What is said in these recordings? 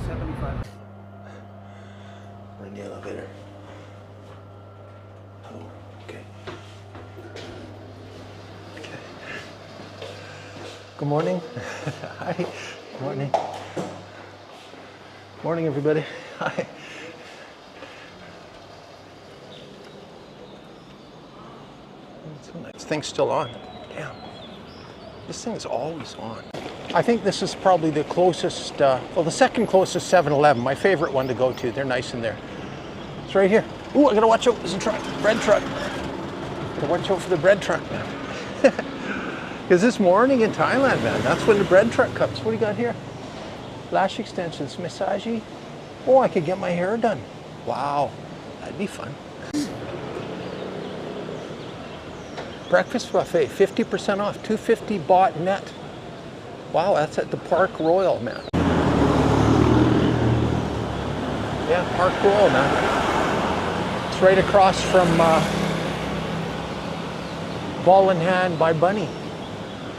75. We're in the elevator. Oh, okay. Okay. Good morning. Hi. Good morning. Morning, everybody. Hi. So nice. This thing's still on. Damn. This thing is always on. I think this is probably the closest, well, the second closest 7-Eleven. My favorite one to go to. They're nice in there. It's right here. Ooh, I gotta watch out. There's a truck. Bread truck. Gotta watch out for the bread truck, man. Because this morning in Thailand, man, that's when the bread truck comes. What do you got here? Lash extensions, massage. Oh, I could get my hair done. Wow, that'd be fun. Breakfast buffet, 50% off, $250 baht net. Wow, that's at the Park Royal, man. Yeah, Park Royal, man. It's right across from Ball in Hand by Bunny.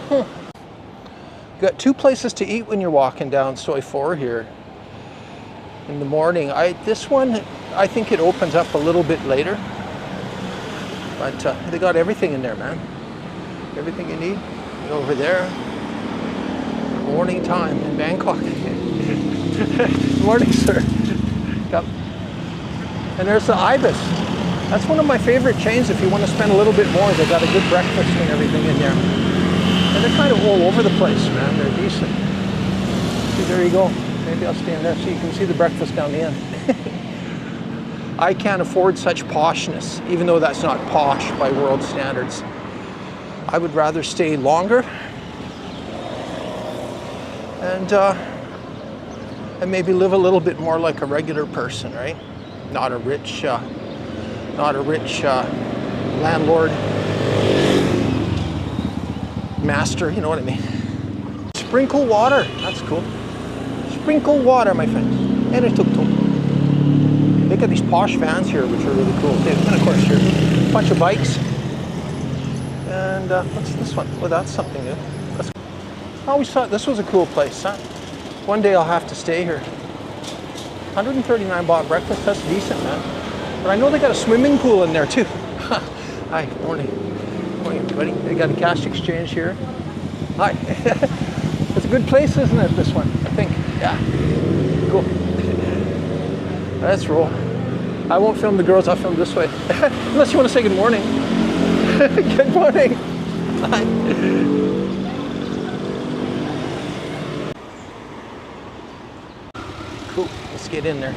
Huh. You got two places to eat when you're walking down Soi 4 here in the morning. This one, I think it opens up a little bit later. But they got everything in there, man. Everything you need. Over there. Morning time in Bangkok. Morning, sir. Yep. And there's the Ibis. That's one of my favorite chains if you want to spend a little bit more. They've got a good breakfast and everything in there. And they're kind of all over the place, man. They're decent. See, there you go. Maybe I'll stand there so you can see the breakfast down the end. I can't afford such poshness, even though that's not posh by world standards. I would rather stay longer and maybe live a little bit more like a regular person, right? Not a rich landlord, master. You know what I mean? Sprinkle water. That's cool. Sprinkle water, my friend. And a tuk-tuk. They got these posh vans here, which are really cool too. And of course, here, a bunch of bikes. And what's this one? Well, that's something new. I always thought this was a cool place, huh? One day I'll have to stay here. 139 baht breakfast, that's decent, man. But I know they got a swimming pool in there too. Hi, morning. Morning, everybody. They got a cash exchange here. Hi. It's a good place, isn't it, this one? I think. Yeah. Cool. Let's roll. I won't film the girls, I'll film this way. Unless you want to say good morning. Good morning. Hi. Cool, let's get in there.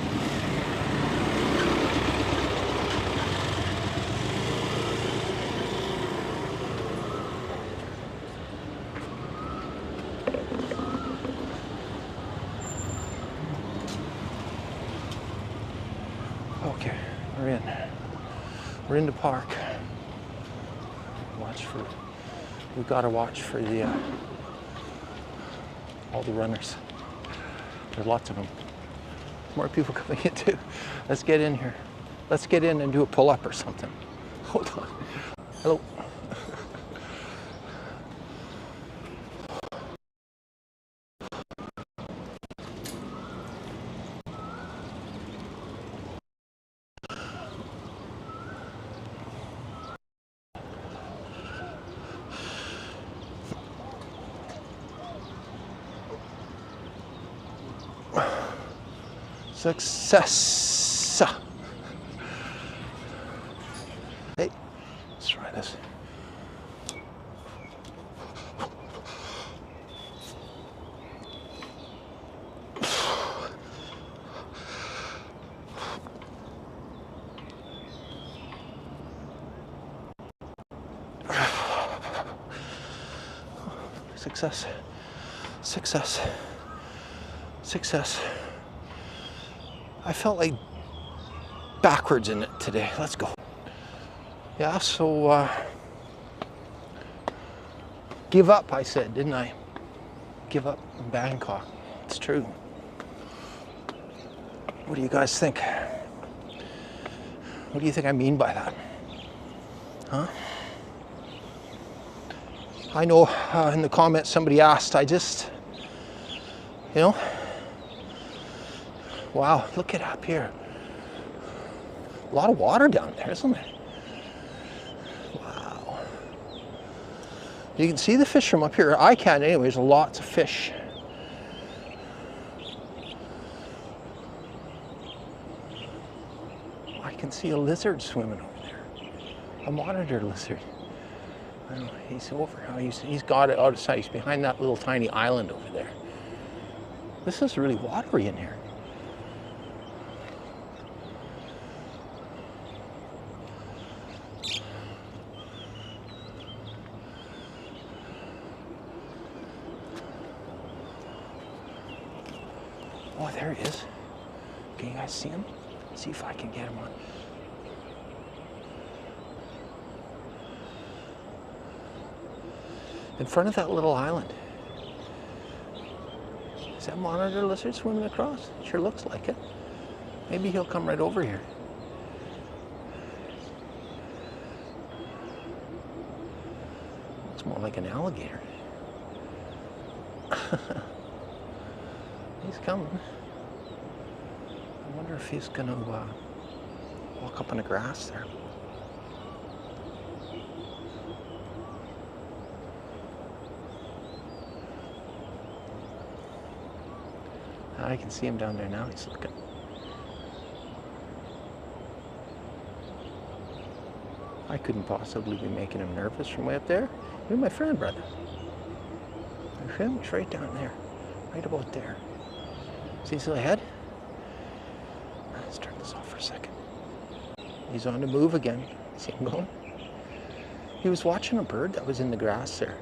Okay, we're in. We're in the park. We've got to watch for the all the runners. There's lots of them. More people coming in too. Let's get in here. Let's get in and do a pull-up or something. Hold on. Hello. Success. Hey, let's try this. Success. Success. Success. I felt like backwards in it today. Let's go. Yeah, so give up, I said, didn't I? Give up in Bangkok. It's true. What do you guys think? What do you think I mean by that? Huh? I know in the comments somebody asked, I just, you know, Wow, look at up here. A lot of water down there, isn't there? Wow. You can see the fish from up here. I can't anyways, lots of fish. I can see a lizard swimming over there. A monitor lizard. I don't know, he's over. He's got it out of sight. He's behind that little tiny island over there. This is really watery in here. Oh, there he is. Can you guys see him? See if I can get him on. In front of that little island. Is that monitor lizard swimming across? Sure looks like it. Maybe he'll come right over here. Looks more like an alligator. He's coming. I wonder if he's gonna walk up on the grass there. I can see him down there now. He's looking. I couldn't possibly be making him nervous from way up there. You're my friend, brother. My friend was right down there. Right about there. See his little head? Let's turn this off for a second. He's on the move again. See him going? He was watching a bird that was in the grass there.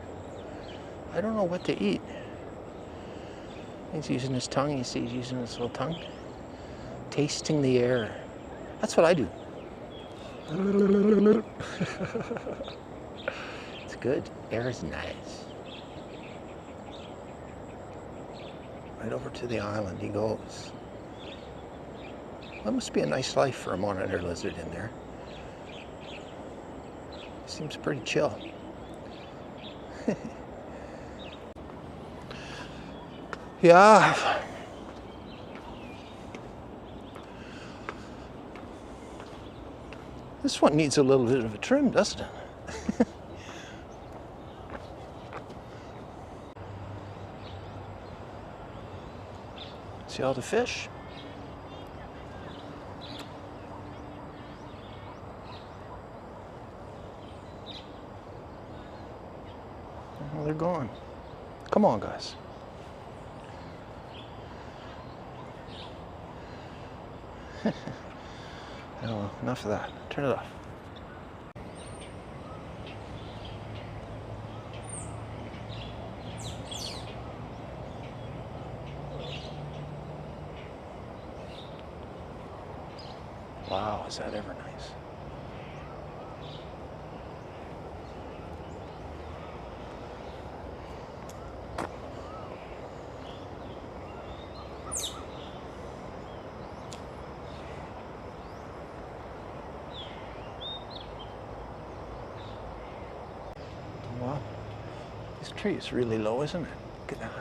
I don't know what to eat. He's using his tongue. You see he's using his little tongue. Tasting the air. That's what I do. It's good. Air is nice. Right over to the island he goes. That must be a nice life for a monitor lizard in there. Seems pretty chill. Yeah. This one needs a little bit of a trim, doesn't it? See all the fish? Well, they're gone. Come on, guys. Oh, enough of that. Turn it off. Wow, is that ever nice? Wow, this tree is really low, isn't it? Look at that.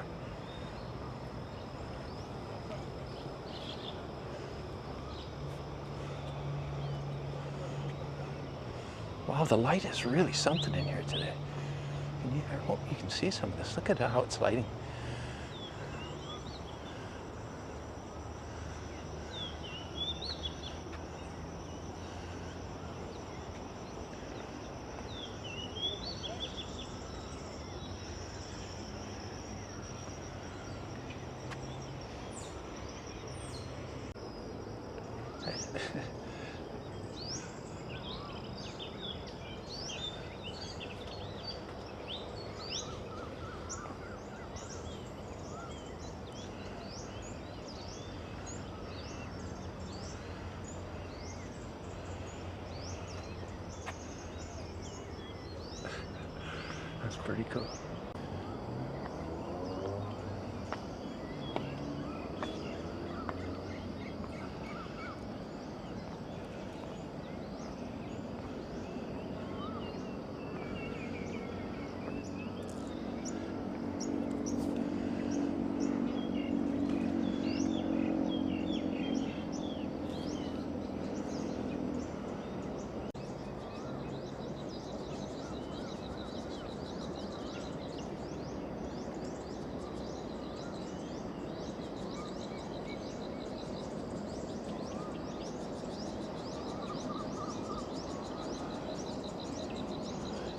Wow, the light is really something in here today. I hope you can see some of this. Look at how it's lighting. That's pretty cool.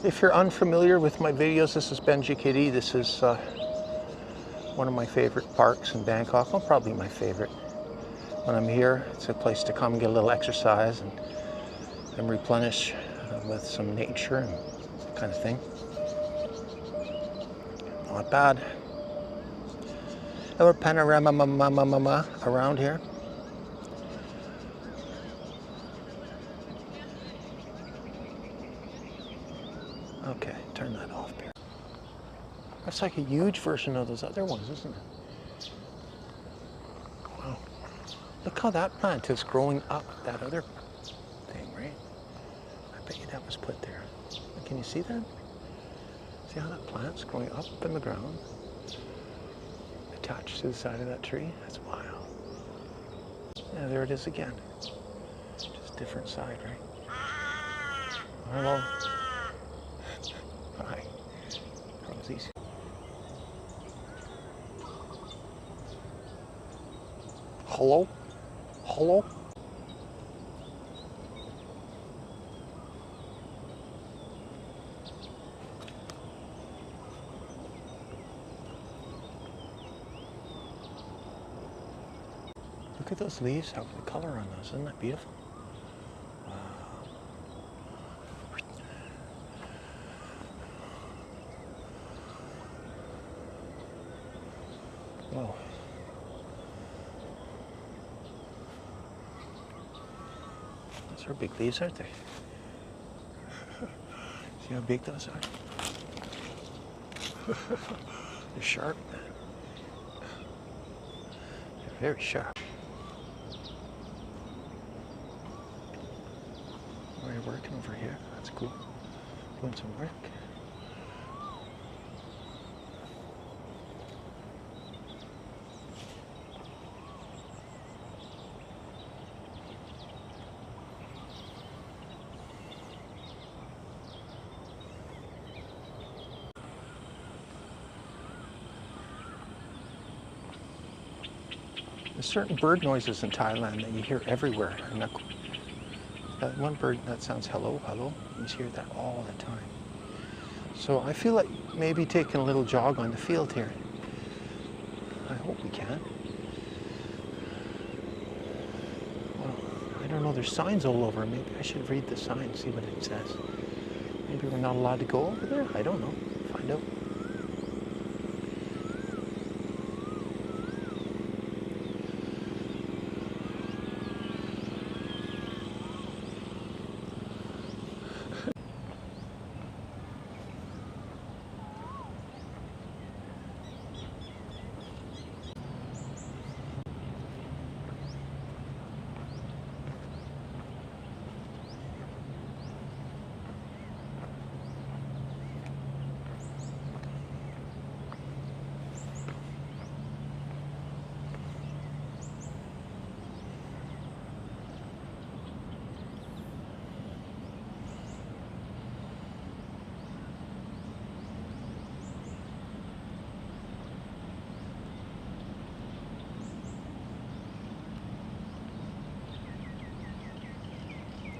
If you're unfamiliar with my videos, this is Benjakitti. This is one of my favorite parks in Bangkok. Well, probably my favorite. When I'm here, it's a place to come and get a little exercise and replenish with some nature and that kind of thing. Not bad. Our panorama around here. Okay, turn that off here. That's like a huge version of those other ones, isn't it? Wow. Look how that plant is growing up that other thing, right? I bet you that was put there. Can you see that? See how that plant's growing up in the ground? Attached to the side of that tree? That's wild. Yeah, there it is again. Just different side, right? Hello. Hi. Rosies. Hello? Hello? Look at those leaves, how the color on those, isn't that beautiful? Whoa. Those are big leaves, aren't they? See how big those are? They're sharp, man. They're very sharp. Where are you working over here? That's cool. Doing some work. There's certain bird noises in Thailand that you hear everywhere. And that one bird that sounds hello, hello, you hear that all the time. So I feel like maybe taking a little jog on the field here. I hope we can. Well, I don't know, there's signs all over. Maybe I should read the sign, see what it says. Maybe we're not allowed to go over there? I don't know. Find out.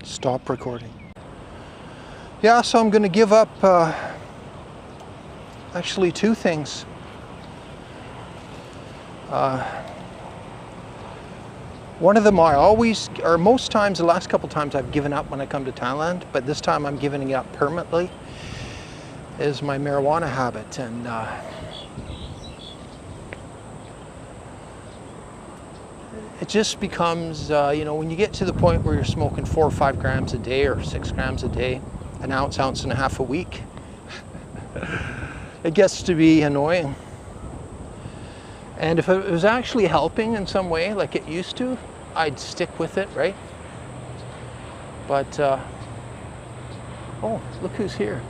Stop recording. Yeah, so I'm going to give up actually two things. One of them I always, or most times, the last couple times I've given up when I come to Thailand, but this time I'm giving it up permanently, is my marijuana habit. And it just becomes, you know, when you get to the point where you're smoking 4 or 5 grams a day or 6 grams a day, an ounce, ounce and a half a week, it gets to be annoying. And if it was actually helping in some way, like it used to, I'd stick with it, right? But, oh, look who's here.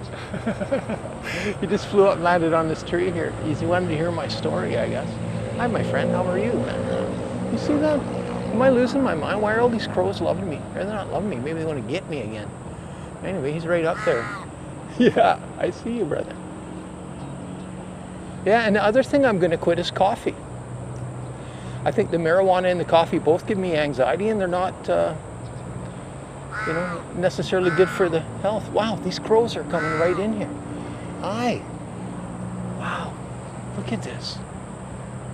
He just flew up and landed on this tree here. He wanted to hear my story, I guess. Hi, my friend, how are you, man? You see that? Am I losing my mind? Why are all these crows loving me? They're not loving me. Maybe they want to get me again. Anyway, he's right up there. Yeah, I see you, brother. Yeah, and the other thing I'm going to quit is coffee. I think the marijuana and the coffee both give me anxiety, and they're not you know, necessarily good for the health. Wow, these crows are coming right in here. Hi. Wow, look at this.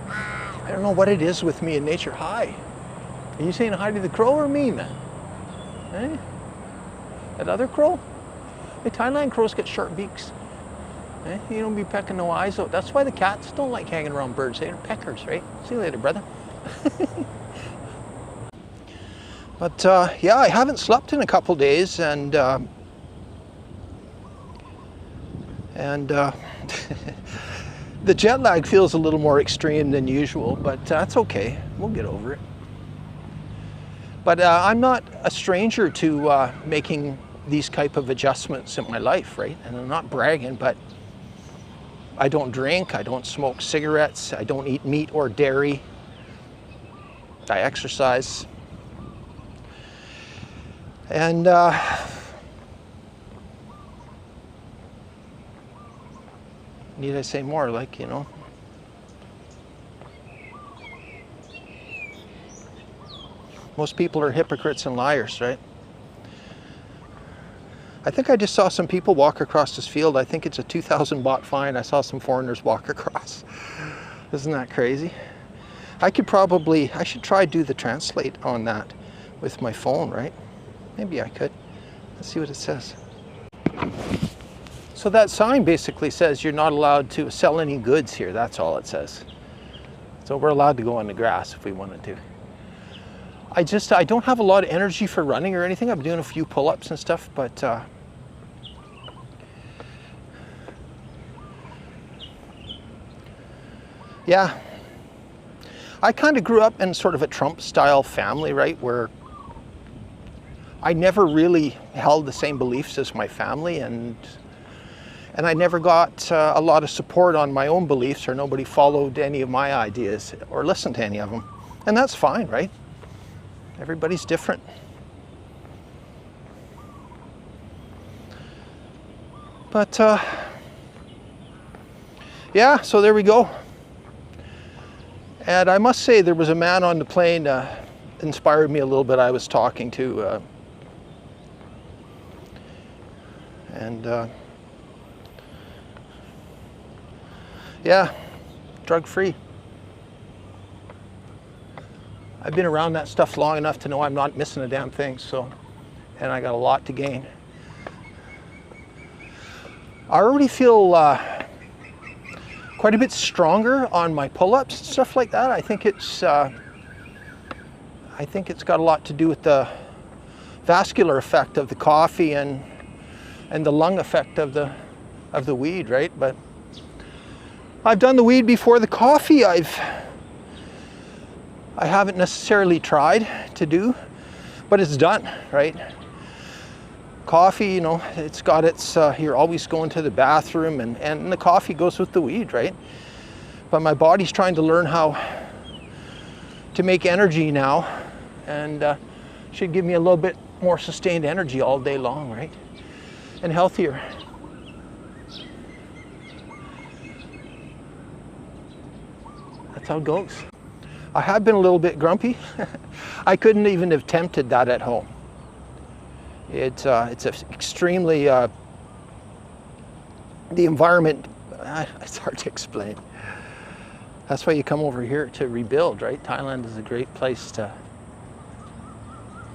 I don't know what it is with me in nature. Hi. Are you saying hi to the crow or me, man? Eh? That other crow? The Thailand crows get sharp beaks. Eh? You don't be pecking no eyes out. That's why the cats don't like hanging around birds. They're peckers, right? See you later, brother. But yeah, I haven't slept in a couple days, and the jet lag feels a little more extreme than usual, but that's okay. We'll get over it. But I'm not a stranger to making these type of adjustments in my life, right? And I'm not bragging, but I don't drink, I don't smoke cigarettes, I don't eat meat or dairy, I exercise. And need I say more? Like, you know, most people are hypocrites and liars, right? I think I just saw some people walk across this field. I think it's a 2,000 baht fine. I saw some foreigners walk across. Isn't that crazy? I should try do the translate on that with my phone, right? Maybe I could. Let's see what it says. So that sign basically says you're not allowed to sell any goods here. That's all it says. So we're allowed to go on the grass if we wanted to. I don't have a lot of energy for running or anything. I'm doing a few pull-ups and stuff, but yeah. I kind of grew up in sort of a Trump-style family, right, where I never really held the same beliefs as my family, and I never got a lot of support on my own beliefs, or nobody followed any of my ideas or listened to any of them. And that's fine, right? Everybody's different. But yeah, so there we go. And I must say, there was a man on the plane inspired me a little bit. I was talking to, yeah, drug-free. I've been around that stuff long enough to know I'm not missing a damn thing, so, and I got a lot to gain. I already feel quite a bit stronger on my pull-ups and stuff like that. I think it's got a lot to do with the vascular effect of the coffee and the lung effect of the weed, right? But I've done the weed before the coffee. I haven't necessarily tried to do, but it's done, right? Coffee, you know, it's got its, you're always going to the bathroom, and the coffee goes with the weed, right? But my body's trying to learn how to make energy now, and should give me a little bit more sustained energy all day long, right? And healthier. That's how it goes. I have been a little bit grumpy. I couldn't even have attempted that at home. It's extremely, the environment, it's hard to explain. That's why you come over here to rebuild, right? Thailand is a great place to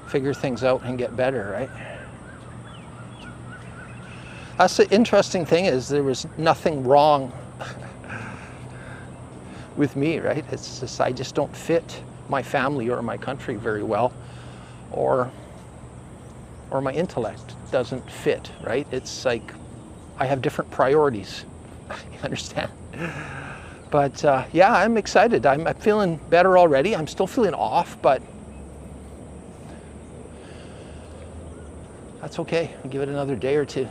figure things out and get better, right? That's the interesting thing, is there was nothing wrong with me, right? It's just, I just don't fit my family or my country very well, or my intellect doesn't fit, right? It's like I have different priorities. You understand? But yeah, I'm excited. I'm feeling better already. I'm still feeling off, but that's okay. I'll give it another day or two.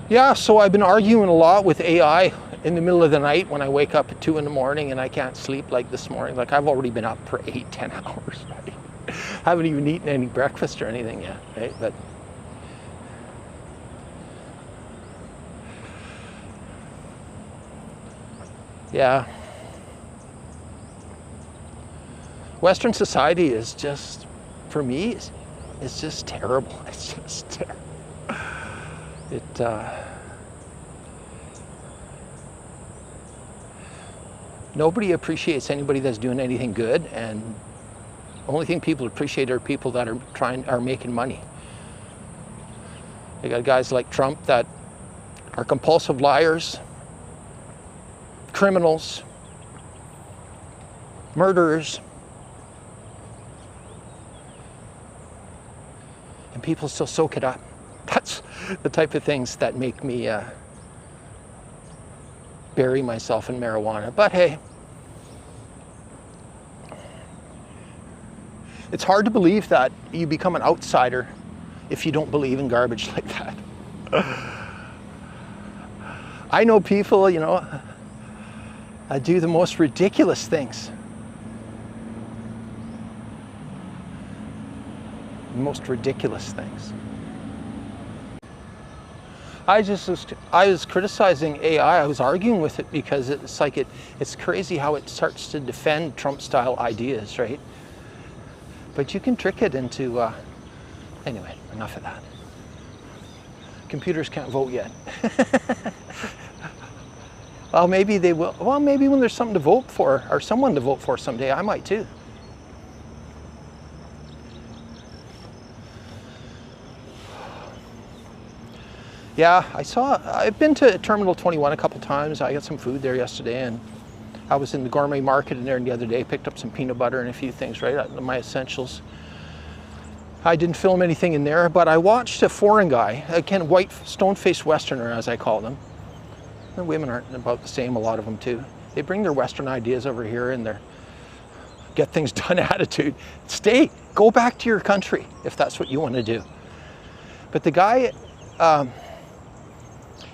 Yeah, so I've been arguing a lot with AI in the middle of the night when I wake up at 2 in the morning and I can't sleep, like this morning. Like, I've already been up for 8-10 hours, right? Haven't even eaten any breakfast or anything yet, right? But yeah. Western society is just, for me, it's just terrible. It's just terrible. Nobody appreciates anybody that's doing anything good, and the only thing people appreciate are people that are making money. You got guys like Trump that are compulsive liars, criminals, murderers, and people still soak it up. That's the type of things that make me bury myself in marijuana. But hey, it's hard to believe that you become an outsider if you don't believe in garbage like that. I know people, you know, do the most ridiculous things. The most ridiculous things. I was criticizing AI. I was arguing with it because it's like it's crazy how it starts to defend Trump-style ideas, right? But you can trick it into, anyway, enough of that. Computers can't vote yet. Well, maybe they will. Well, maybe when there's something to vote for, or someone to vote for someday, I might too. Yeah, I've been to Terminal 21 a couple times. I got some food there yesterday, and I was in the gourmet market in there the other day, picked up some peanut butter and a few things, right? My essentials. I didn't film anything in there, but I watched a foreign guy, again, white stone-faced Westerner, as I call them. The women aren't about the same, a lot of them too. They bring their Western ideas over here and their get things done attitude. Go back to your country if that's what you want to do. But the guy,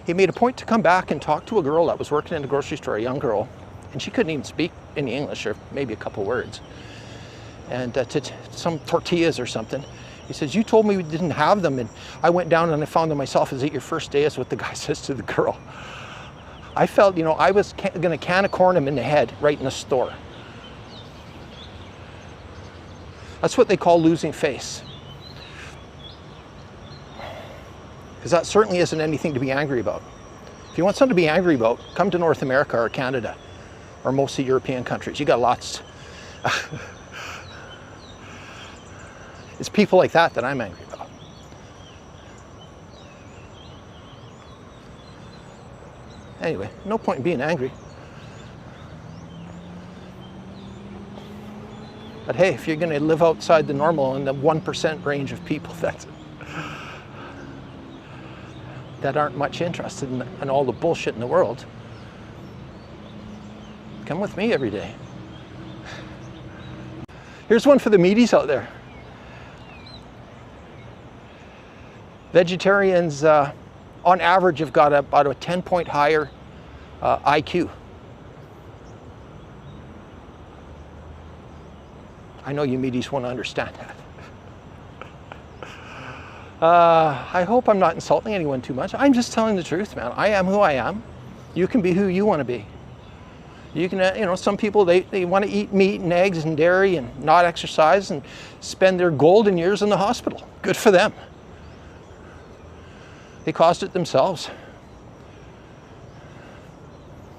he made a point to come back and talk to a girl that was working in the grocery store, a young girl, and she couldn't even speak any English, or maybe a couple words. And to some tortillas or something. He says, "You told me we didn't have them, and I went down and I found them myself. Is it your first day?" Is what the guy says to the girl. I felt, you know, I was going to can of corn him in the head right in the store. That's what they call losing face. Because that certainly isn't anything to be angry about. If you want something to be angry about, come to North America or Canada or most of the European countries. You got lots. It's people like that I'm angry about. Anyway, no point in being angry. But hey, if you're going to live outside the normal in the 1% range of people that aren't much interested in all the bullshit in the world, come with me every day. Here's one for the meaties out there. Vegetarians, on average, have got about a 10-point higher IQ. I know you meaties want to understand that. I hope I'm not insulting anyone too much. I'm just telling the truth, man. I am who I am. You can be who you want to be. You can, you know, some people, they want to eat meat and eggs and dairy and not exercise and spend their golden years in the hospital. Good for them. They caused it themselves.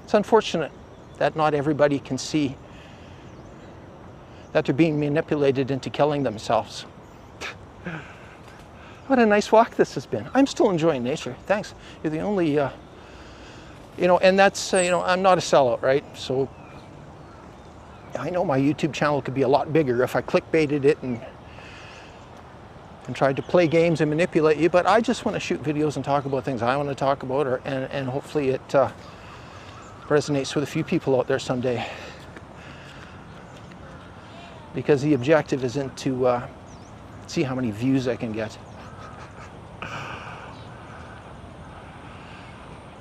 It's unfortunate that not everybody can see that they're being manipulated into killing themselves. What a nice walk this has been. I'm still enjoying nature. Thanks. You're the only, you know, and that's, you know, I'm not a sellout, right? So I know my YouTube channel could be a lot bigger if I clickbaited it and tried to play games and manipulate you, but I just want to shoot videos and talk about things I want to talk about, and hopefully it resonates with a few people out there someday. Because the objective isn't to see how many views I can get.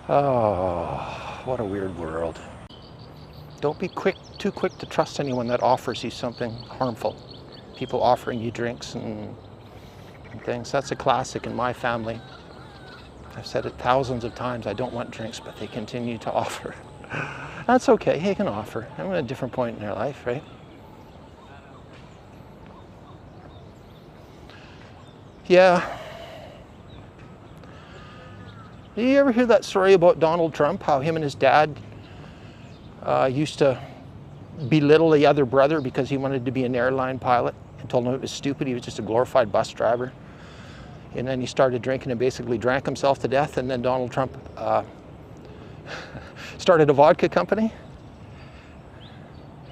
Oh, what a weird world. Don't be too quick to trust anyone that offers you something harmful. People offering you drinks and things. That's a classic in my family. I've said it thousands of times. I don't want drinks, but they continue to offer. That's okay. They can offer. I'm at a different point in their life, right? Yeah. Did you ever hear that story about Donald Trump, how him and his dad used to belittle the other brother because he wanted to be an airline pilot and told him it was stupid, he was just a glorified bus driver. And then he started drinking and basically drank himself to death, and then Donald Trump started a vodka company,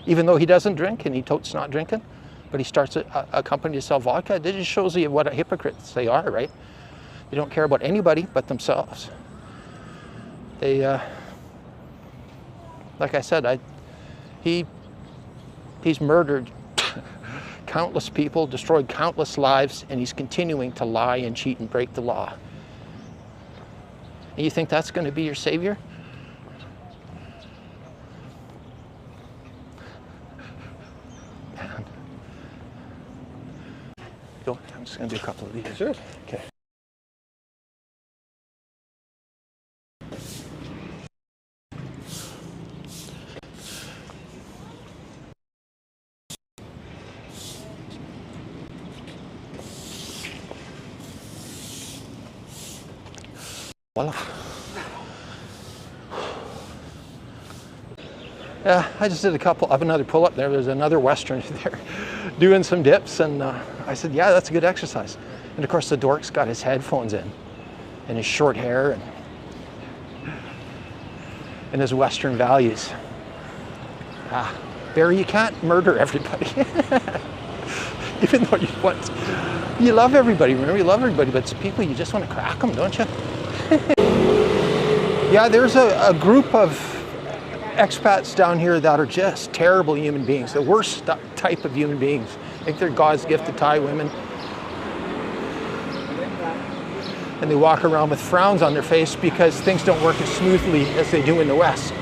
even though he doesn't drink and he totes not drinking, but he starts a company to sell vodka. It just shows you what hypocrites they are, right? They don't care about anybody but themselves. They, like I said, he's murdered countless people, destroyed countless lives, and he's continuing to lie and cheat and break the law. And you think that's going to be your savior? Man. Go. I'm just going to do a couple of these. Sure. Okay. Voila. Yeah, I just did a couple of another pull-up there. There's another Western there doing some dips, and I said, yeah, that's a good exercise. And of course the dork's got his headphones in and his short hair and his Western values. Barry, you can't murder everybody. Even though you love everybody, remember, you love everybody, but it's people, you just want to crack them, don't you? Yeah, there's a group of expats down here that are just terrible human beings, the worst type of human beings. I think they're God's gift to Thai women. And they walk around with frowns on their face because things don't work as smoothly as they do in the West.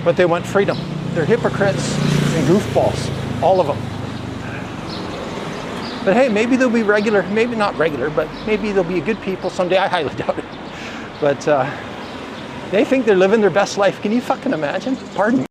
But they want freedom. They're hypocrites and goofballs, all of them. But hey, maybe they'll be regular, maybe not regular, but maybe they'll be good people someday. I highly doubt it. But they think they're living their best life. Can you fucking imagine? Pardon me.